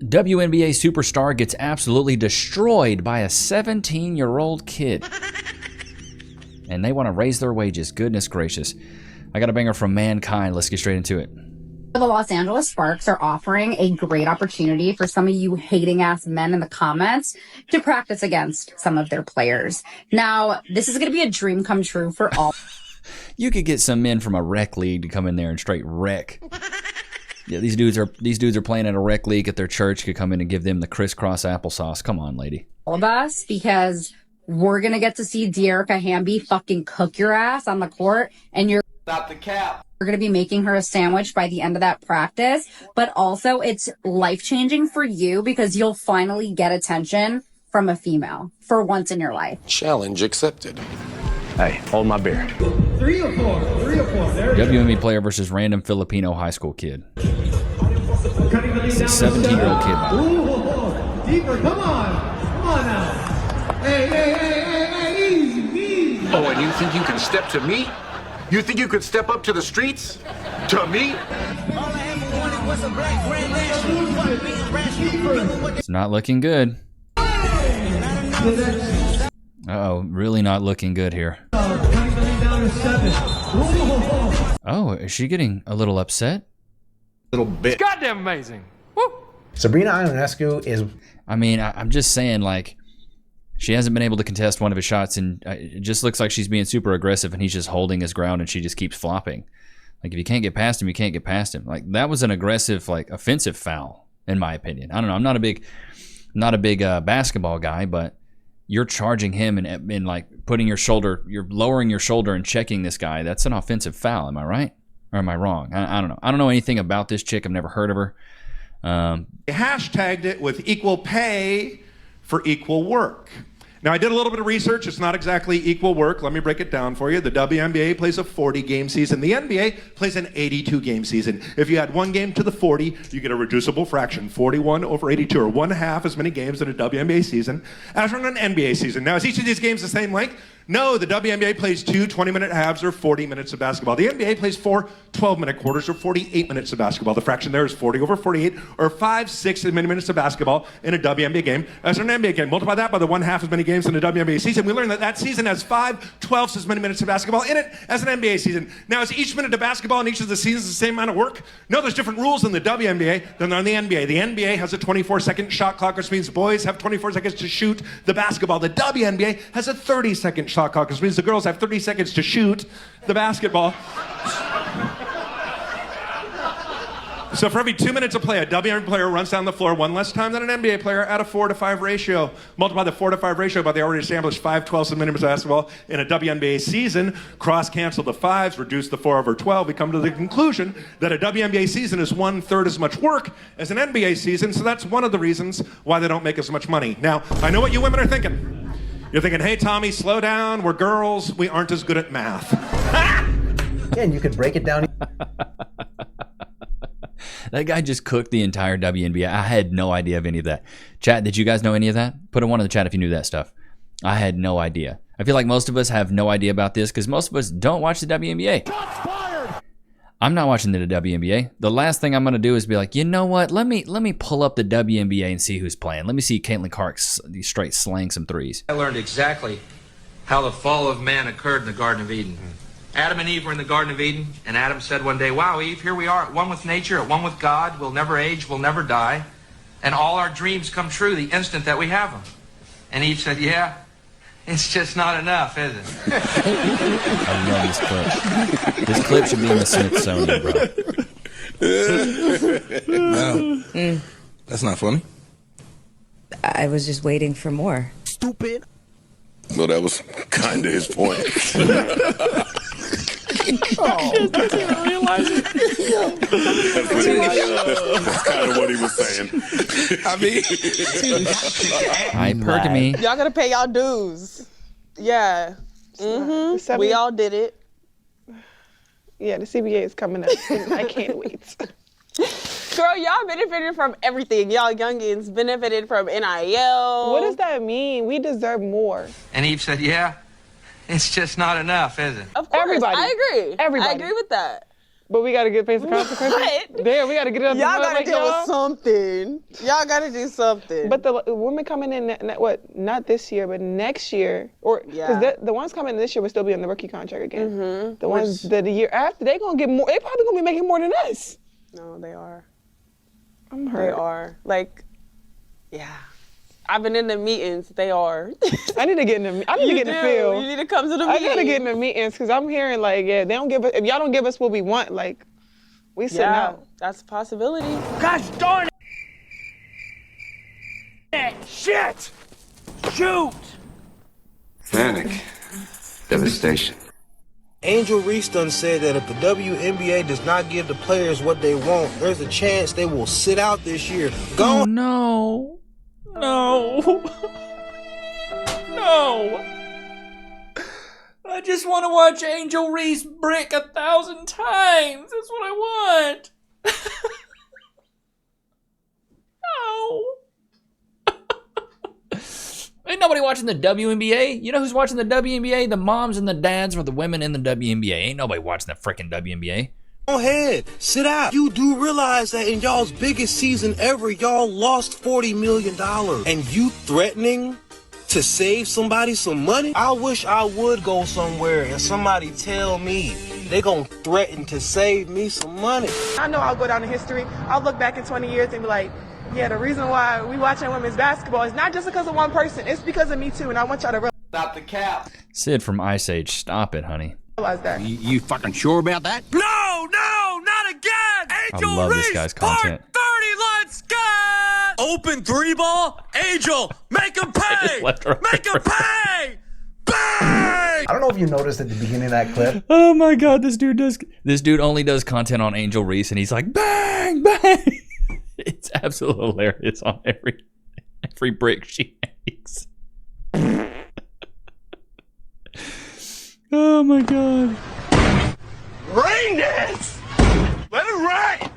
WNBA superstar gets absolutely destroyed by a 17-year-old kid. And they want to raise their wages. Goodness gracious. I got a banger from Mankind. Let's get straight into it. The Los Angeles Sparks are offering a great opportunity for some of you hating-ass men in the comments to practice against some of their players. Now, this is going to be a dream come true for all. You could get some men from a rec league to come in there and straight wreck. Yeah, these dudes are playing at a rec league at their church. Could come in and give them the crisscross applesauce. Come on, lady. All of us, because we're going to get to see Dearica Hamby fucking cook your ass on the court, and you're not the cap. We're going to be making her a sandwich by the end of that practice, but also it's life-changing for you because you'll finally get attention from a female for once in your life. Challenge accepted. Hey, hold my beer. 3 or 4. WNBA player versus random Filipino high school kid. It's a 17-year-old kid. Deeper, come on now. Hey, easy. Oh, and you think you can step to me? You think you could step up to the streets? To me? It's not looking good. Uh-oh, really not looking good here. Oh, is she getting a little upset? Little bit. It's goddamn amazing. Woo. Sabrina Ionescu is... I mean, I'm just saying, like, she hasn't been able to contest one of his shots, and it just looks like she's being super aggressive, and he's just holding his ground, and she just keeps flopping. Like, if you can't get past him, you can't get past him. Like, that was an aggressive, like, offensive foul, in my opinion. I don't know. I'm not a big basketball guy, but you're charging him and like putting you're lowering your shoulder and checking this guy. That's an offensive foul. Am I right? Or am I wrong? I don't know. I don't know anything about this chick. I've never heard of her. Hashtagged it with equal pay for equal work. Now, I did a little bit of research. It's not exactly equal work. Let me break it down for you. The WNBA plays a 40-game season. The NBA plays an 82-game season. If you add one game to the 40, you get a reducible fraction, 41 over 82, or 1/2 as many games in a WNBA season as in an NBA season. Now, is each of these games the same length? No, the WNBA plays 2 20-minute halves or 40 minutes of basketball. The NBA plays 4 12-minute quarters or 48 minutes of basketball. The fraction there is 40 over 48 or 5 6 minutes of basketball in a WNBA game as an NBA game. Multiply that by the 1/2 as many games in a WNBA season. We learned that season has 5/12 as many minutes of basketball in it as an NBA season. Now, is each minute of basketball in each of the seasons the same amount of work? No, there's different rules in the WNBA than there are in the NBA. The NBA has a 24-second shot clock, which means boys have 24 seconds to shoot the basketball. The WNBA has a 30-second shot clock, which means the girls have 30 seconds to shoot the basketball. So for every 2 minutes of play, a WNBA player runs down the floor one less time than an NBA player at a 4-to-5 ratio. Multiply the 4-to-5 ratio by the already established 5/12 minutes of basketball in a WNBA season, cross-cancel the 5s, reduce the 4 over 12. We come to the conclusion that a WNBA season is 1/3 as much work as an NBA season, so that's one of the reasons why they don't make as much money. Now, I know what you women are thinking. You're thinking, hey, Tommy, slow down. We're girls. We aren't as good at math. Again, you could break it down. That guy just cooked the entire WNBA. I had no idea of any of that. Chat, did you guys know any of that? Put a 1 in the chat if you knew that stuff. I had no idea. I feel like most of us have no idea about this because most of us don't watch the WNBA. I'm not watching the WNBA. The last thing I'm going to do is be like, you know what? Let me pull up the WNBA and see who's playing. Let me see Caitlin Clark straight slang some threes. I learned exactly how the fall of man occurred in the Garden of Eden. Adam and Eve were in the Garden of Eden, and Adam said one day, wow, Eve, here we are at one with nature, at one with God. We'll never age, we'll never die. And all our dreams come true the instant that we have them. And Eve said, yeah, it's just not enough, is it? I love this clip. This clip should be in the Smithsonian, bro. No. That's not funny. I was just waiting for more. Stupid. Well, that was kind of his point. That's kind of what he was saying. I mean, hypergamy. Y'all gotta pay y'all dues. Yeah. Mm-hmm. We all did it. Yeah, the CBA is coming up. I can't wait. Girl, y'all benefited from everything. Y'all youngins benefited from NIL. What does that mean? We deserve more. And Eve said, yeah, it's just not enough, is it? Of course, Everybody. I agree. Everybody. I agree with that. But we gotta get face the consequences. What? Damn, we gotta get it up. Y'all gotta like deal y'all. with something. Y'all gotta do something. But the women coming in, not this year, but next year, or because the ones coming in this year will still be on the rookie contract again. Mm-hmm. The ones that the year after, they gonna get more. They probably gonna be making more than us. No, they are. I'm hurt. They are. Like, yeah. I've been in the meetings. They are. I need to get in the. I need to get in the field. You need to come to the meetings. I gotta get in the meetings because I'm hearing like, yeah, they don't give us. If y'all don't give us what we want, like, we sitting out. That's a possibility. Gosh darn it! Shit! Shoot! Panic. Devastation. Angel Reese done said that if the WNBA does not give the players what they want, there's a chance they will sit out this year. Oh, no. No. No. I just want to watch Angel Reese brick 1,000 times. That's what I want. No. Ain't nobody watching the WNBA. You know who's watching the WNBA? The moms and the dads or the women in the WNBA. Ain't nobody watching the freaking WNBA. Go ahead, sit out. You do realize that in y'all's biggest season ever, y'all lost $40 million. And you threatening to save somebody some money? I wish I would go somewhere and somebody tell me they gonna threaten to save me some money. I know I'll go down in history. I'll look back in 20 years and be like, yeah, the reason why we watching women's basketball is not just because of one person. It's because of me too, and I want y'all to realize. Stop the cap. Sid from Ice Age, stop it, honey. That. You fucking sure about that? No, not again! Angel I love Reese, this guy's content. Part 30, let's go! Open 3-ball, Angel, make him pay! Make him pay! Bang! I don't know if you noticed at the beginning of that clip. Oh my god, this dude only does content on Angel Reese and he's like, bang, bang! It's absolutely hilarious on every brick she makes. Oh my god. Rain dance! Let it rain!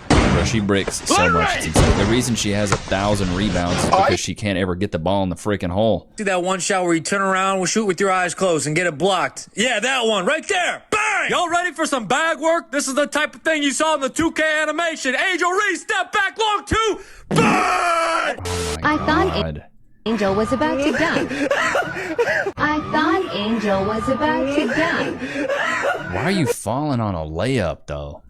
Bro, she bricks so much. It's insane. The reason she has 1,000 rebounds is because she can't ever get the ball in the freaking hole. See that one shot where you turn around, we'll shoot with your eyes closed and get it blocked. Yeah, that one right there. Bang! Y'all ready for some bag work? This is the type of thing you saw in the 2K animation. Angel Reese, step back, long two. Bang! I thought Angel was about to dunk. I thought Angel was about to dunk. Why are you falling on a layup, though?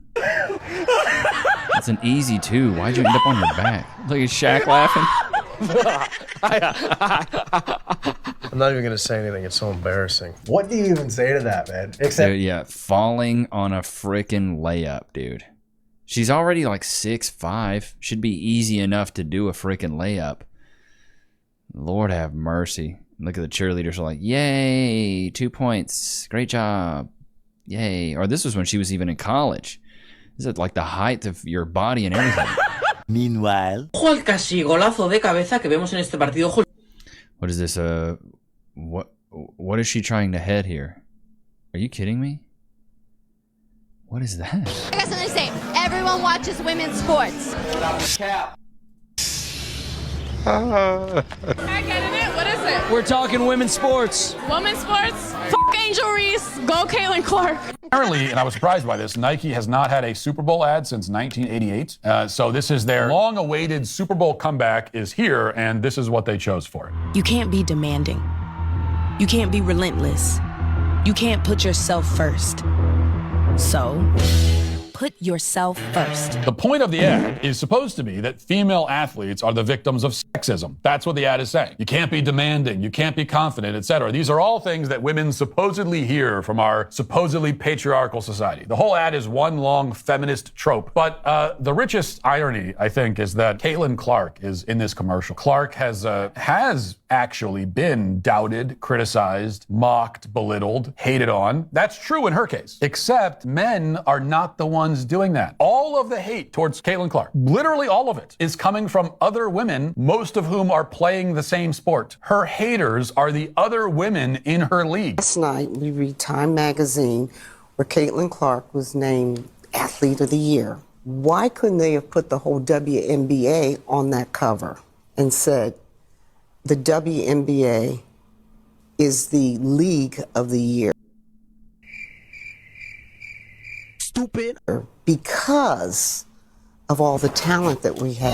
It's an easy 2. Why'd you end up on your back? Look at Shaq laughing. I'm not even gonna say anything. It's so embarrassing. What do you even say to that, man? Except, dude, yeah, falling on a freaking layup, dude. She's already like 6'5". Should be easy enough to do a freaking layup. Lord have mercy. Look at the cheerleaders are like, yay, 2 points. Great job. Yay. Or this was when she was even in college. Is it like the height of your body and everything? Meanwhile. Ojo al casi golazo de cabeza que vemos en este partido. What is this? What is she trying to head here? Are you kidding me? What is that? I got something to say. Everyone watches women's sports. Stop the cap. I get it. What is it? We're talking women's sports. Women's sports? F*** Angel Reese. Go Caitlin Clark. Apparently, and I was surprised by this, Nike has not had a Super Bowl ad since 1988. So this is their long-awaited Super Bowl comeback is here, and this is what they chose for it. You can't be demanding. You can't be relentless. You can't put yourself first. So, put yourself first. The point of the ad is supposed to be that female athletes are the victims of sexism. That's what the ad is saying. You can't be demanding, you can't be confident, etc. These are all things that women supposedly hear from our supposedly patriarchal society. The whole ad is one long feminist trope. But the richest irony, I think, is that Caitlin Clark is in this commercial. Clark has actually been doubted, criticized, mocked, belittled, hated on. That's true in her case. Except men are not the ones doing that. All of the hate towards Caitlin Clark, literally all of it, is coming from other women, most of whom are playing the same sport. Her haters are the other women in her league. Last night, we read Time magazine where Caitlin Clark was named Athlete of the Year. Why couldn't they have put the whole WNBA on that cover and said, the WNBA is the League of the Year? Stupid. because of all the talent that we have.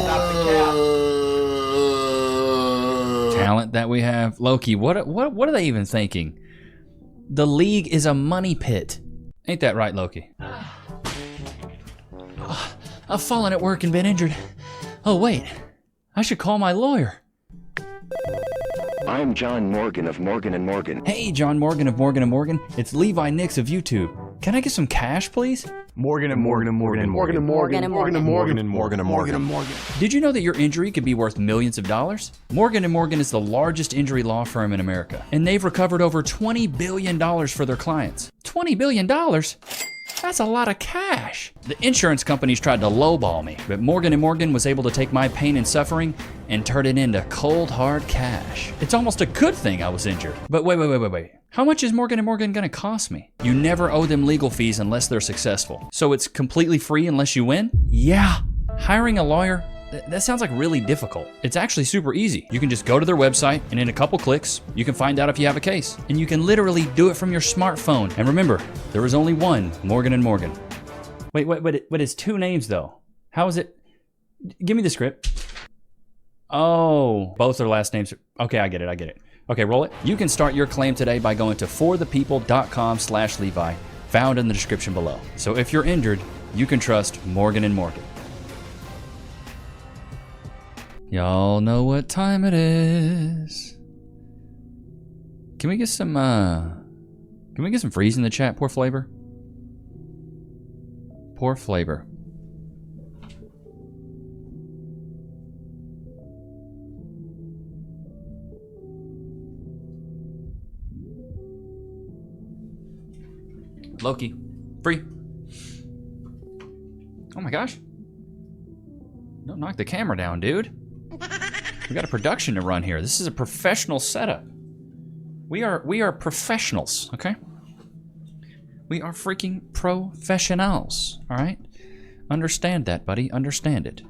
Talent that we have. Loki, what are they even thinking? The league is a money pit. Ain't that right, Loki? I've fallen at work and been injured. Oh, wait. I should call my lawyer. I'm John Morgan of Morgan & Morgan. Hey, John Morgan of Morgan & Morgan. It's Levi Nichs of YouTube. Can I get some cash, please? Morgan & Morgan & Morgan & Morgan & Morgan & Morgan & Morgan & Morgan & Morgan & Morgan. Did you know that your injury could be worth millions of dollars? Morgan & Morgan is the largest injury law firm in America, and they've recovered over $20 billion for their clients. $20 billion? That's a lot of cash. The insurance companies tried to lowball me, but Morgan & Morgan was able to take my pain and suffering and turn it into cold, hard cash. It's almost a good thing I was injured. But wait. How much is Morgan & Morgan gonna cost me? You never owe them legal fees unless they're successful. So it's completely free unless you win? Yeah. Hiring a lawyer? That sounds like really difficult. It's actually super easy. You can just go to their website, and in a couple clicks, you can find out if you have a case. And you can literally do it from your smartphone. And remember, there is only one Morgan & Morgan. Wait, but it's two names though. How is it? Give me the script. Oh, both their last names. Okay, I get it. Okay, roll it. You can start your claim today by going to forthepeople.com/Levi, found in the description below. So if you're injured, you can trust Morgan & Morgan. Y'all know what time it is. Can we get some freeze in the chat? Poor flavor. Poor flavor. Loki, free. Oh my gosh. Don't knock the camera down, dude. We got a production to run here. This is a professional setup. We are professionals, okay? We are freaking professionals, all right? Understand that, buddy. Understand it.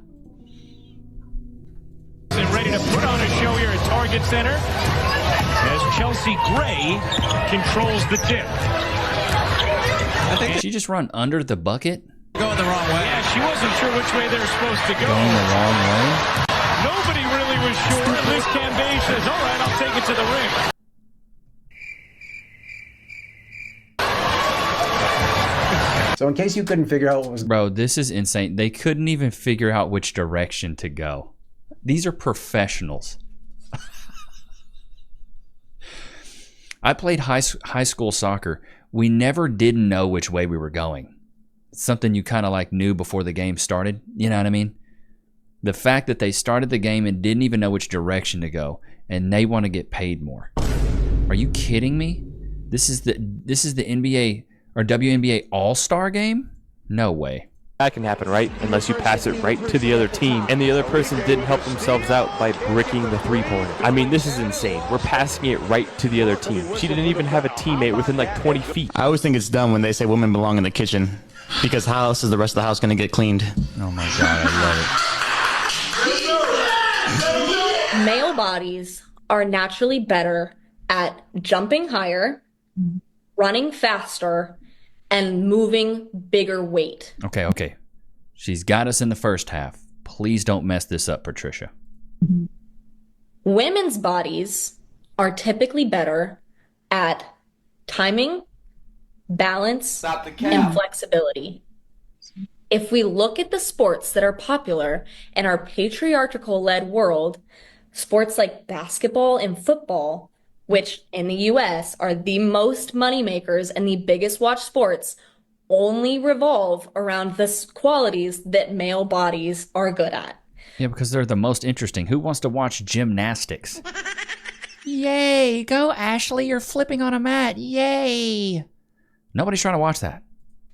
And ready to put on a show here at Target Center as Chelsea Gray controls the dip. Did she just run under the bucket? Going the wrong way. Yeah, she wasn't sure which way they were supposed to go. Going the wrong way? Nobody really was sure. Liz Cambage says, all right, I'll take it to the ring. So in case you couldn't figure out what was... Bro, this is insane. They couldn't even figure out which direction to go. These are professionals. I played high school soccer. We never didn't know which way we were going. It's something you kind of like knew before the game started. You know what I mean? The fact that they started the game and didn't even know which direction to go, and they want to get paid more. Are you kidding me? This is the NBA or WNBA All-Star game? No way. That can happen, right? Unless you pass it right to the other team, and the other person didn't help themselves out by bricking the three-pointer. I mean, this is insane. We're passing it right to the other team. She didn't even have a teammate within like 20 feet. I always think it's dumb when they say women belong in the kitchen, because how else is the rest of the house going to get cleaned? Oh my God, I love it. Male bodies are naturally better at jumping higher, running faster, and moving bigger weight. Okay. She's got us in the first half. Please don't mess this up, Patricia. Women's bodies are typically better at timing, balance, and flexibility. If we look at the sports that are popular in our patriarchal-led world, sports like basketball and football, which in the US are the most moneymakers and the biggest watched sports, only revolve around the qualities that male bodies are good at. Yeah, because they're the most interesting. Who wants to watch gymnastics? Yay, go Ashley, you're flipping on a mat. Yay. Nobody's trying to watch that.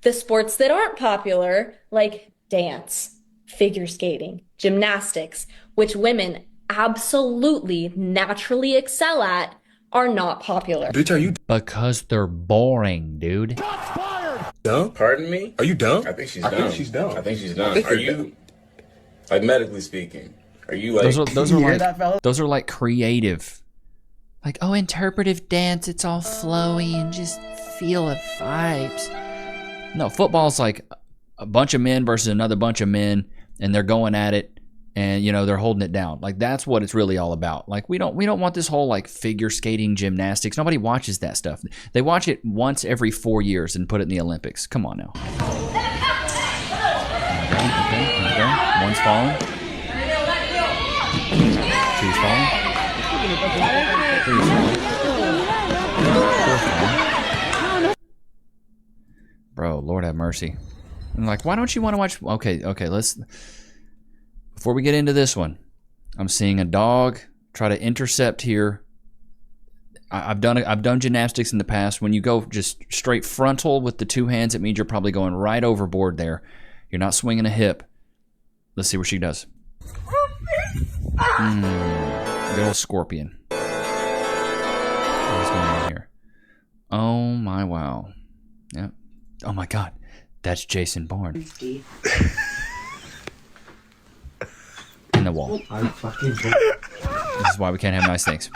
The sports that aren't popular, like dance, figure skating, gymnastics, which women absolutely naturally excel at, are not popular. Bitch, are you? Because they're boring, dude. Dumb? Pardon me? Are you dumb? I think she's dumb. I think she's dumb. Are you, like medically speaking, are you like... Those are like creative. Like, oh, interpretive dance, it's all flowy and just feel the vibes. No, football's like, a bunch of men versus another bunch of men, and they're going at it, and they're holding it down. Like, that's what it's really all about. Like, we don't want this whole like figure skating, gymnastics. Nobody watches that stuff. They watch it once every 4 years and put it in the Olympics. Come on now. Okay. One's falling. Two's falling. Three's falling. Four's falling. Bro, Lord have mercy. I'm like, why don't you want to watch? Okay, let's. Before we get into this one, I'm seeing a dog try to intercept here. I've done gymnastics in the past. When you go just straight frontal with the two hands, it means you're probably going right overboard there. You're not swinging a hip. Let's see what she does. Good old scorpion. What's going on here? Oh my wow. Yeah. Oh my God. That's Jason Bourne. In the wall. This is why we can't have nice things.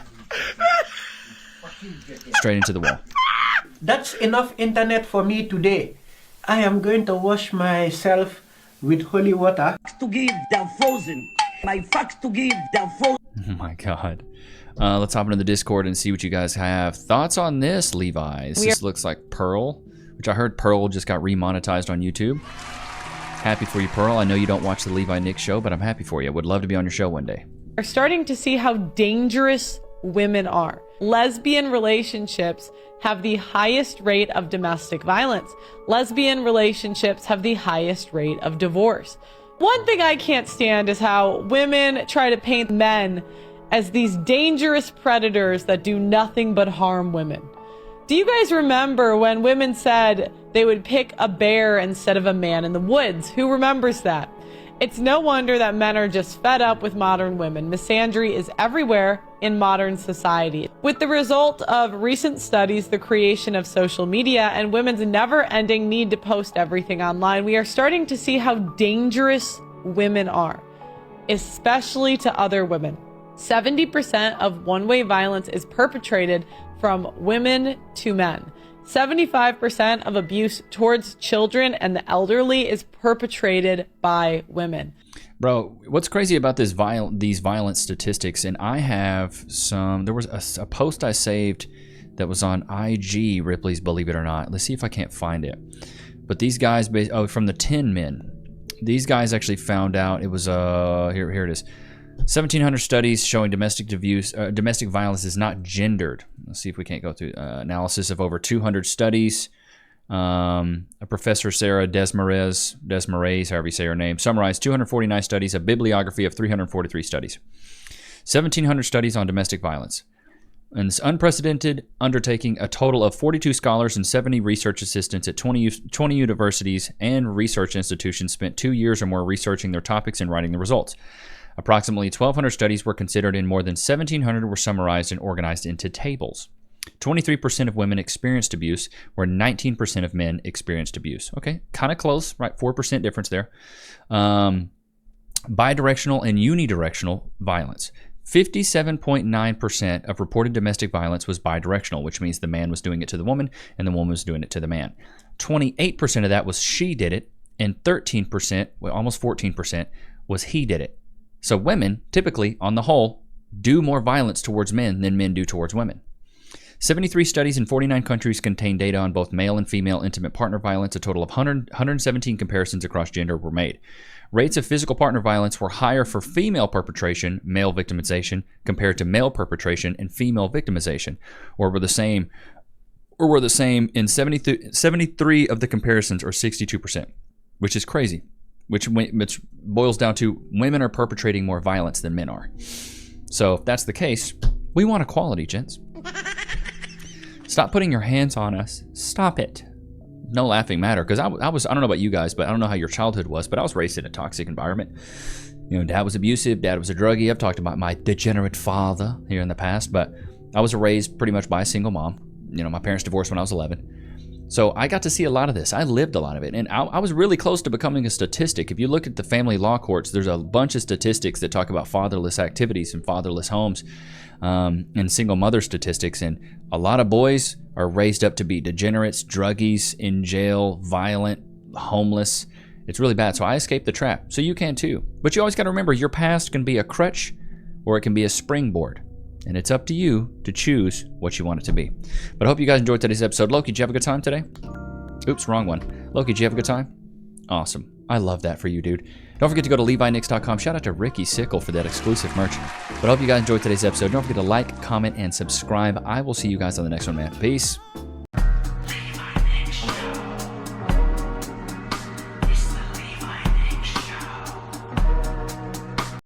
Straight into the wall. That's enough internet for me today. I am going to wash myself with holy water. To give, they're frozen. My facts to give, they're frozen. Oh my God. Let's hop into the Discord and see what you guys have. Thoughts on this, Levi? This looks like Pearl, which I heard Pearl just got remonetized on YouTube. Happy for you, Pearl. I know you don't watch the Levi Nichs show, but I'm happy for you. Would love to be on your show one day. We're starting to see how dangerous women are. Lesbian relationships have the highest rate of domestic violence. Lesbian relationships have the highest rate of divorce. One thing I can't stand is how women try to paint men as these dangerous predators that do nothing but harm women. Do you guys remember when women said they would pick a bear instead of a man in the woods? Who remembers that? It's no wonder that men are just fed up with modern women. Misandry is everywhere in modern society. With the result of recent studies, the creation of social media, and women's never-ending need to post everything online, we are starting to see how dangerous women are, especially to other women. 70% of one-way violence is perpetrated from women to men. 75% of abuse towards children and the elderly is perpetrated by women. Bro, what's crazy about these violent statistics, and I have some, there was a post I saved that was on IG, Ripley's Believe It or Not. Let's see if I can't find it. But these guys, from the 10 men, these guys actually found out it was, here it is. 1,700 studies showing domestic violence is not gendered. Let's see if we can't go through analysis of over 200 studies. A Professor Sarah Desmarais, however you say her name, summarized 249 studies, a bibliography of 343 studies. 1,700 studies on domestic violence. In this unprecedented undertaking, a total of 42 scholars and 70 research assistants at 20 universities and research institutions spent 2 years or more researching their topics and writing the results. Approximately 1,200 studies were considered and more than 1,700 were summarized and organized into tables. 23% of women experienced abuse, where 19% of men experienced abuse. Okay, kind of close, right? 4% difference there. Bidirectional and unidirectional violence. 57.9% of reported domestic violence was bidirectional, which means the man was doing it to the woman and the woman was doing it to the man. 28% of that was she did it, and 13%, well, almost 14%, was he did it. So women, typically, on the whole, do more violence towards men than men do towards women. 73 studies in 49 countries contain data on both male and female intimate partner violence. A total of 117 comparisons across gender were made. Rates of physical partner violence were higher for female perpetration, male victimization, compared to male perpetration and female victimization, or were the same in 73 of the comparisons, or 62%, which is crazy. Which boils down to women are perpetrating more violence than men are. So if that's the case, we want equality, gents. Stop putting your hands on us. Stop it. No laughing matter, because I don't know about you guys, but I don't know how your childhood was, but I was raised in a toxic environment. You know, dad was abusive, dad was a druggie. I've talked about my degenerate father here in the past, but I was raised pretty much by a single mom. You know, my parents divorced when I was 11. So I got to see a lot of this. I lived a lot of it. And I was really close to becoming a statistic. If you look at the family law courts, there's a bunch of statistics that talk about fatherless activities and fatherless homes and single mother statistics. And a lot of boys are raised up to be degenerates, druggies, in jail, violent, homeless. It's really bad. So I escaped the trap. So you can too. But you always got to remember, your past can be a crutch or it can be a springboard. And it's up to you to choose what you want it to be. But I hope you guys enjoyed today's episode. Loki, did you have a good time today? Oops, wrong one. Loki, did you have a good time? Awesome. I love that for you, dude. Don't forget to go to LeviNichs.com. Shout out to Ricky Sickle for that exclusive merch. But I hope you guys enjoyed today's episode. Don't forget to like, comment, and subscribe. I will see you guys on the next one, man. Peace.